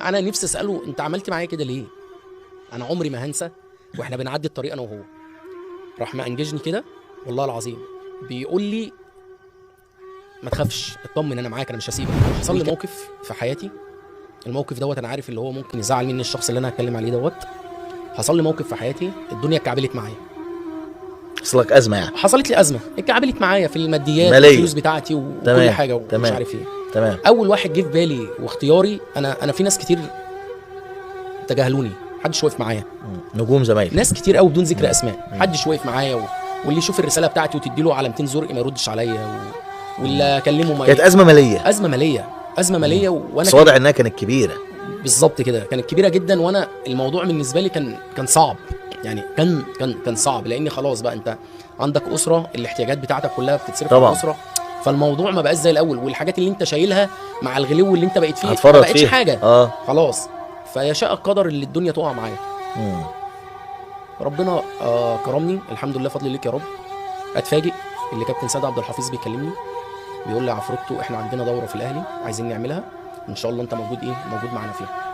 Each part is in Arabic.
انا نفسي اساله انت عملت معايا كده ليه؟ انا عمري ما هنسى واحنا بنعدي الطريق انا وهو، راح مأنججني كده والله العظيم، بيقول لي ما تخافش اطمن انا معاك انا مش هسيبك. حصل لي موقف في حياتي، الموقف دوت انا عارف اللي هو ممكن يزعل مني الشخص اللي انا هتكلم عليه دوت. حصل لي موقف في حياتي الدنيا اتكعبلت معايا. حصل لك ازمه يعني؟ حصلت لي ازمه اتكعبلت معايا في الماديات مالية. والفلوس بتاعتي وكل حاجه ومش عارف ايه. تمام. اول واحد جه في بالي واختياري انا في ناس كتير تجاهلوني، محدش واقف معايا. نجوم زمايل، ناس كتير قوي بدون ذكر اسماء، محدش واقف معايا واللي يشوف الرساله بتاعتي وتدي له علامتين زرق ما يردش عليا واللي اكلمه ما كانت ازمه ماليه. ازمه ماليه وانا بس واضح انها كانت كبيره. بالظبط كده، كانت كبيره جدا، وانا الموضوع بالنسبه لي كان صعب يعني، كان صعب لاني خلاص بقى انت عندك اسره، الاحتياجات بتاعتك كلها بتتصرف على الاسره، فالموضوع ما بقاش زي الاول، والحاجات اللي انت شايلها مع الغلو اللي انت بقيت فيه ما بقتش حاجه. خلاص، فيشاء القدر اللي الدنيا تقع معايا. ربنا كرمني الحمد لله، فضل ليك يا رب. اتفاجئ اللي كابتن سيد عبد الحفيظ بيكلمني بيقول لي عفروتو احنا عندنا دوره في الاهلي عايزين نعملها ان شاء الله، انت موجود معانا فيها.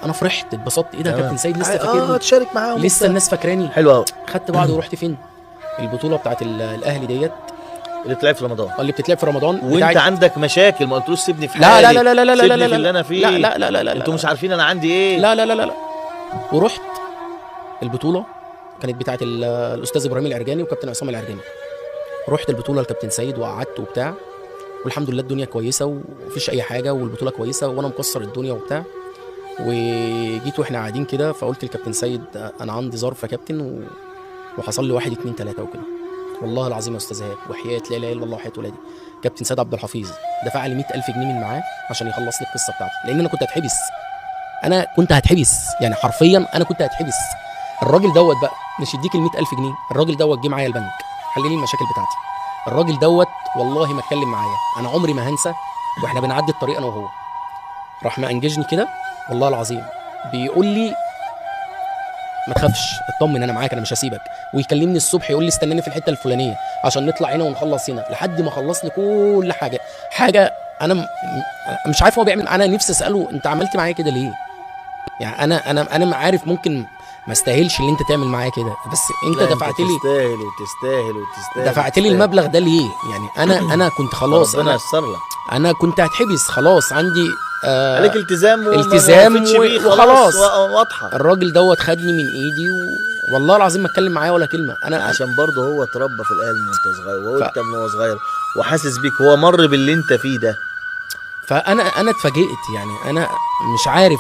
انا فرحت اتبسطت، ايه ده كابتن سيد لسه فاكرني، تشارك معاهم لسه الناس فاكراني. حلو قوي. خدت بعض ورحت فين؟ البطوله بتاعت الاهلي ديت اللي بتلعب في رمضان، اللي بتتلعب في رمضان. وانت عندك مشاكل، ما قلتلوش سيبني في حالي. لا لا لا لا لا لا سيبني في اللي انا فيه. لا انتوا مش عارفين انا عندي ايه. لا. ورحت البطوله كانت بتاعت الاستاذ ابراهيم العرجاني وكابتن عصام العرجاني. رحت البطوله لكابتن سيد وقعدت وبتاع، والحمد لله الدنيا كويسه ومفيش اي حاجه والبطوله كويسه وانا مكسر الدنيا وبتاع. وجيت واحنا قاعدين كده فقلت لكابتن سيد انا عندي ظرف يا كابتن وحصل لي 1 2 3 وكده. والله العظيم يا استاذ ايهاب وحياه لا اله الا الله وحياه ولادي، كابتن سيد عبد الحفيظ دفع لي 100,000 جنيه من معاه عشان يخلص لي القصه بتاعتي، لان انا كنت هتحبس يعني حرفيا انا كنت هتحبس. الراجل دوت بقى مش يديك ال 100,000 جنيه، الراجل دوت جه معايا البنك حل لي المشاكل بتاعتي. الراجل دوت والله ما اتكلم معايا، انا عمري ما هنسى واحنا بنعدي الطريق انا وهو، راح مأنججني كده والله العظيم، بيقول لي ما تخافش اطمن انا معاك انا مش هسيبك، ويكلمني الصبح يقول لي استناني في الحته الفلانيه عشان نطلع هنا ونخلص هنا، لحد ما خلص لي كل حاجه. انا مش عارف هو بيعمل. انا نفسي اساله انت عملت معايا كده ليه؟ يعني انا عارف ممكن ما استاهلش اللي انت تعمل معايا كده، بس انت دفعت لي، تستاهل دفعت لي المبلغ ده ليه؟ يعني انا كنت خلاص، ربنا ييسر لك. انا كنت هتحبس خلاص، عندي عليك التزام وخلاص واضحه. الراجل دوت خدني من ايدي والله العظيم ما اتكلم معايا ولا كلمه. انا عشان برضه هو اتربى في الاهلي من وانت صغير، وانت من هو صغير وحاسس بيك، هو مر باللي انت فيه ده. فانا اتفاجئت يعني، انا مش عارف